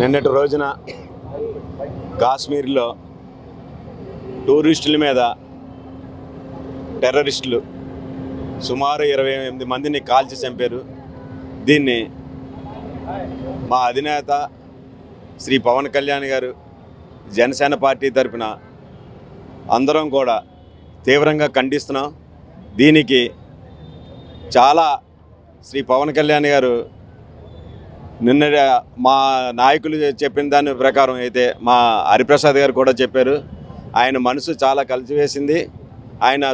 నిన్నటి రోజున కాశ్మీర్లో టూరిస్టుల మీద టెర్రరిస్టులు సుమారు 28 మందిని కాల్చి చంపారు. దీన్ని మా అధినేత శ్రీ పవన్ కళ్యాణ్ గారు జనసేన పార్టీ తరపున అందరం కూడా తీవ్రంగా ఖండిస్తున్నాం. దీనికి చాలా శ్రీ పవన్ కళ్యాణ్ గారు నిన్న మా నాయకులు చెప్పిన దాని ప్రకారం అయితే మా హరిప్రసాద్ గారు కూడా చెప్పారు. ఆయన మనసు చాలా కలిసివేసింది. ఆయన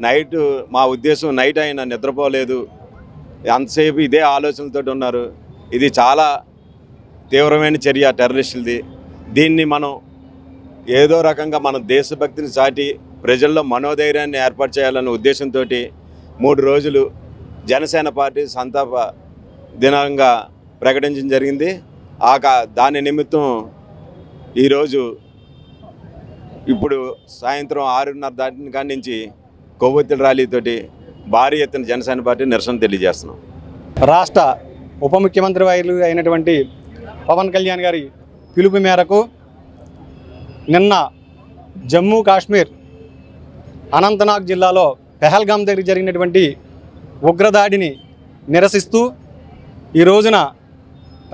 నైట్ మా ఉద్దేశం నైట్ ఆయన నిద్రపోలేదు, అంతసేపు ఇదే ఆలోచనలతో ఉన్నారు. ఇది చాలా తీవ్రమైన చర్య టెర్రరిస్టులది. దీన్ని మనం ఏదో రకంగా మన దేశభక్తిని చాటి ప్రజల్లో మనోధైర్యాన్ని ఏర్పాటు చేయాలనే ఉద్దేశంతో 3 రోజులు జనసేన పార్టీ సంతాప దినంగా ప్రకటించడం జరిగింది. దాని నిమిత్తం ఈరోజు ఇప్పుడు సాయంత్రం 6:30 దాటిన కాడి నుంచి కొవ్వొత్తుల ర్యాలీతోటి భారీ ఎత్తున జనసేన పార్టీ నిరసన తెలియజేస్తున్నాం. రాష్ట్ర ఉప ముఖ్యమంత్రి అయినటువంటి పవన్ కళ్యాణ్ గారి పిలుపు మేరకు నిన్న జమ్మూ కాశ్మీర్ అనంతనాగ్ జిల్లాలో పెహల్గాం దగ్గర జరిగినటువంటి ఉగ్రదాడిని నిరసిస్తూ ఈ రోజున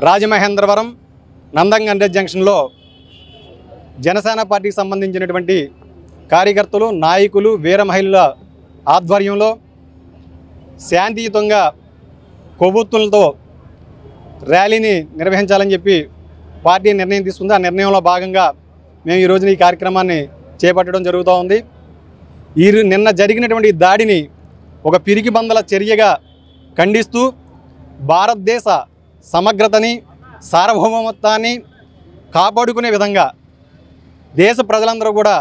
రాజమహేంద్రవరం నందంగండ్రె జంక్షన్లో జనసేన పార్టీకి సంబంధించినటువంటి కార్యకర్తలు, నాయకులు, వీర మహిళల ఆధ్వర్యంలో శాంతియుతంగా కొవ్వొత్తులతో ర్యాలీని నిర్వహించాలని చెప్పి పార్టీ నిర్ణయం తీసుకుంది. ఆ నిర్ణయంలో భాగంగా మేము ఈ రోజున ఈ కార్యక్రమాన్ని చేపట్టడం జరుగుతూ ఉంది. నిన్న జరిగినటువంటి దాడిని ఒక పిరికిబందల చర్యగా ఖండిస్తూ భారతదేశ సమగ్రతని, సార్వభౌమత్వాన్ని కాపాడుకునే విధంగా దేశ ప్రజలందరూ కూడా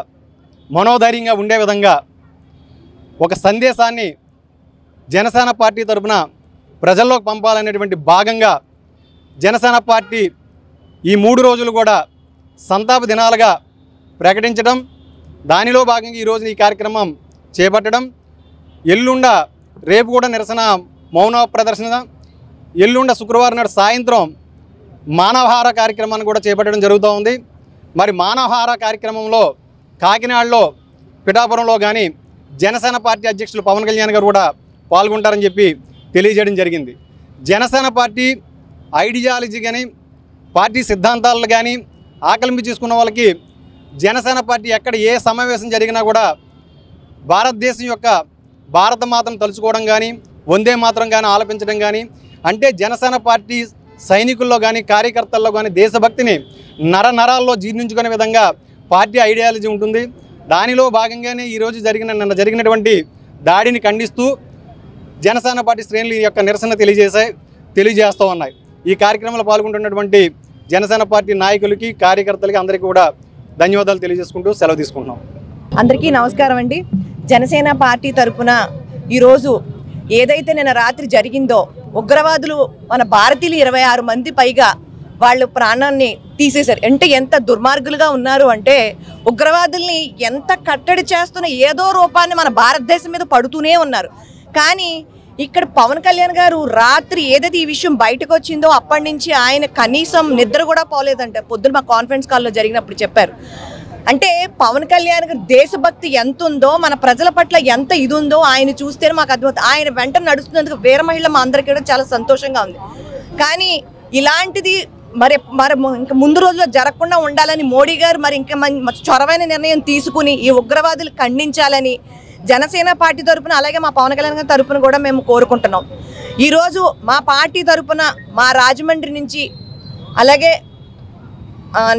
మనోధైర్యంగా ఉండే విధంగా ఒక సందేశాన్ని జనసేన పార్టీ తరఫున ప్రజల్లోకి పంపాలనేటువంటి భాగంగా జనసేన పార్టీ ఈ 3 రోజులు కూడా సంతాప దినాలుగా ప్రకటించడం, దానిలో భాగంగా ఈరోజు ఈ కార్యక్రమం చేపట్టడం, రేపు కూడా నిరసన మౌన ప్రదర్శన, ఎల్లుండ శుక్రవారం నాడు సాయంత్రం మానవహార కార్యక్రమాన్ని కూడా చేపట్టడం జరుగుతూ ఉంది. మరి మానవహార కార్యక్రమంలో కాకినాడలో, పిఠాపురంలో కానీ జనసేన పార్టీ అధ్యక్షులు పవన్ కళ్యాణ్ గారు కూడా పాల్గొంటారని చెప్పి తెలియజేయడం జరిగింది. జనసేన పార్టీ ఐడియాలజీ కానీ, పార్టీ సిద్ధాంతాలు కానీ ఆకలింపు చేసుకున్న వాళ్ళకి జనసేన పార్టీ ఎక్కడ ఏ సమావేశం జరిగినా కూడా భారతదేశం యొక్క భారత మాతను తలుచుకోవడం కానీ, వందే మాతరం కానీ ఆలపించడం కానీ, అంటే జనసేన పార్టీ సైనికుల్లో కానీ, కార్యకర్తల్లో కానీ దేశభక్తిని నరాల్లో జీర్ణించుకునే విధంగా పార్టీ ఐడియాలజీ ఉంటుంది. దానిలో భాగంగానే ఈరోజు నిన్న జరిగినటువంటి దాడిని ఖండిస్తూ జనసేన పార్టీ శ్రేణులు ఈ యొక్క నిరసన తెలియజేస్తూ ఉన్నాయి. ఈ కార్యక్రమంలో పాల్గొంటున్నటువంటి జనసేన పార్టీ నాయకులకి, కార్యకర్తలకి అందరికీ కూడా ధన్యవాదాలు తెలియజేసుకుంటూ సెలవు తీసుకుంటున్నాం. అందరికీ నమస్కారం అండి. జనసేన పార్టీ తరఫున ఈరోజు ఏదైతే నిన్న రాత్రి జరిగిందో, ఉగ్రవాదులు మన భారతీయులు 26 మంది పైగా వాళ్ళు ప్రాణాన్ని తీసేశారు. అంటే ఎంత దుర్మార్గులుగా ఉన్నారు అంటే, ఉగ్రవాదుల్ని ఎంత కట్టడి చేస్తున్న ఏదో రూపాన్ని మన భారతదేశం మీద పడుతూనే ఉన్నారు. కానీ ఇక్కడ పవన్ కళ్యాణ్ గారు రాత్రి ఏదైతే ఈ విషయం బయటకు వచ్చిందో అప్పటి నుంచి ఆయన కనీసం నిద్ర కూడా పోలేదంటే, పొద్దున మా కాన్ఫరెన్స్ కాల్లో జరిగినప్పుడు చెప్పారు. అంటే పవన్ కళ్యాణ్ గారు దేశభక్తి ఎంత ఉందో, మన ప్రజల పట్ల ఎంత ఇది ఉందో ఆయన చూస్తేనే మాకు అర్థమవుతుంది. ఆయన వెంట నడుస్తున్నందుకు వీర మహిళ మా అందరికీ కూడా చాలా సంతోషంగా ఉంది. కానీ ఇలాంటిది మరి ఇంకా ముందు రోజుల్లో జరగకుండా ఉండాలని మోడీ గారు మరి ఇంకా చొరవైన నిర్ణయం తీసుకుని ఈ ఉగ్రవాదులు ఖండించాలని జనసేన పార్టీ తరఫున, అలాగే మా పవన్ కళ్యాణ్ గారి తరఫున కూడా మేము కోరుకుంటున్నాం. ఈరోజు మా పార్టీ తరఫున మా రాజమండ్రి నుంచి, అలాగే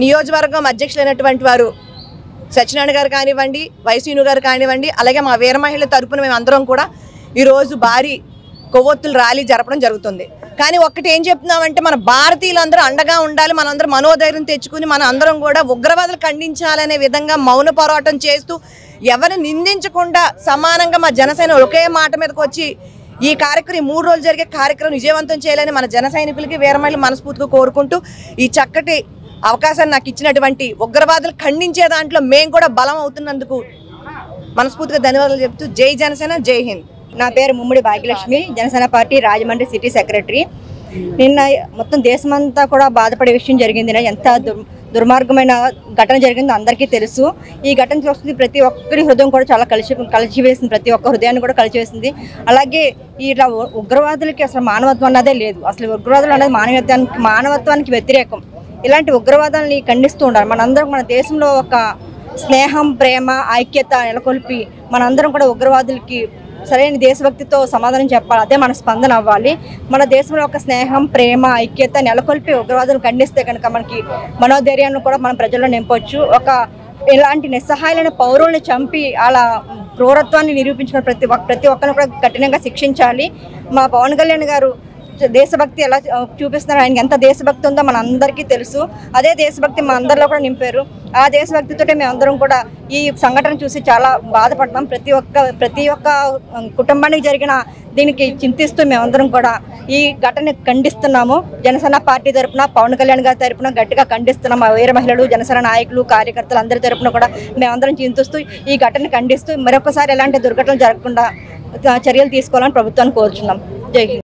నియోజకవర్గం అధ్యక్షులైనటువంటి వారు సత్యనారాయణ గారు కానివ్వండి, వైసీను గారు కానివ్వండి, అలాగే మా వీర మహిళల తరఫున మేము అందరం కూడా ఈరోజు భారీ కొవ్వొత్తుల ర్యాలీ జరపడం జరుగుతుంది. కానీ ఒక్కటి ఏం చెప్తున్నామంటే, మన భారతీయులందరూ అండగా ఉండాలి, మనందరం మనోధైర్యం తెచ్చుకుని మన అందరం కూడా ఉగ్రవాదులు ఖండించాలనే విధంగా మౌన పోరాటం చేస్తూ ఎవరిని నిందించకుండా సమానంగా మా జనసేన ఒకే మాట మీదకి వచ్చి ఈ కార్యక్రమం 3 రోజులు జరిగే కార్యక్రమం విజయవంతం చేయాలని మన జన సైనికులకి, వీర మహిళలు మనస్ఫూర్తిగా కోరుకుంటూ ఈ చక్కటి అవకాశాన్ని నాకు ఇచ్చినటువంటి ఉగ్రవాదులు ఖండించే దాంట్లో మేము కూడా బలం అవుతున్నందుకు మనస్ఫూర్తిగా ధన్యవాదాలు చెప్తూ జై జనసేన, జై హింద్. నా పేరు Mummadi Bhagyalakshmi, Janasena party Rajahmundry city secretary. నిన్న మొత్తం దేశమంతా కూడా బాధపడే విషయం జరిగింది. ఎంత దుర్మార్గమైన ఘటన జరిగిందో అందరికీ తెలుసు. ఈ ఘటన చూస్తుంది ప్రతి ఒక్కరి హృదయం కూడా చాలా కలిసివేసింది, ప్రతి ఒక్క హృదయాన్ని కూడా కలిసివేసింది. అలాగే ఇట్లా ఉగ్రవాదులకి అసలు మానవత్వం అన్నదే లేదు. అసలు ఉగ్రవాదులు అనేది మానవత్వానికి వ్యతిరేకం. ఇలాంటి ఉగ్రవాదాలని ఖండిస్తూ ఉండాలి. మనందరం మన దేశంలో ఒక స్నేహం, ప్రేమ, ఐక్యత నెలకొల్పి మనందరం కూడా ఉగ్రవాదులకి సరైన దేశభక్తితో సమాధానం చెప్పాలి. అదే మన స్పందన అవ్వాలి. మన దేశంలో ఒక స్నేహం, ప్రేమ, ఐక్యత నెలకొల్పి ఉగ్రవాదులు ఖండిస్తే కనుక మనకి మనోధైర్యాన్ని కూడా మనం ప్రజల్లో నింపవచ్చు. ఇలాంటి నిస్సహాయాలైన పౌరుల్ని చంపి అలా క్రూరత్వాన్ని నిరూపించిన ప్రతి ఒక్కరిని కూడా కఠినంగా శిక్షించాలి. మా పవన్ కళ్యాణ్ గారు దేశభక్తి ఎలా చూపిస్తున్నారు, ఆయనకి ఎంత దేశభక్తి ఉందో మన అందరికీ తెలుసు. అదే దేశభక్తి మా అందరిలో కూడా నింపారు. ఆ దేశభక్తితోటే మేమందరం కూడా ఈ సంఘటన చూసి చాలా బాధపడతాం. ప్రతి ఒక్క కుటుంబానికి జరిగిన దీనికి చింతిస్తూ మేమందరం కూడా ఈ ఘటనని ఖండిస్తున్నాము. జనసేన పార్టీ తరఫున పవన్ కళ్యాణ్ గారి తరఫున గట్టిగా ఖండిస్తున్నాం. ఆ వీర మహిళలు, జనసేన నాయకులు, కార్యకర్తలు అందరి తరఫున కూడా మేమందరం చింతిస్తూ ఈ ఘటనని ఖండిస్తూ మరొకసారి ఎలాంటి దుర్ఘటనలు జరగకుండా చర్యలు తీసుకోవాలని ప్రభుత్వాన్ని కోరుచున్నాం. జై హింద్.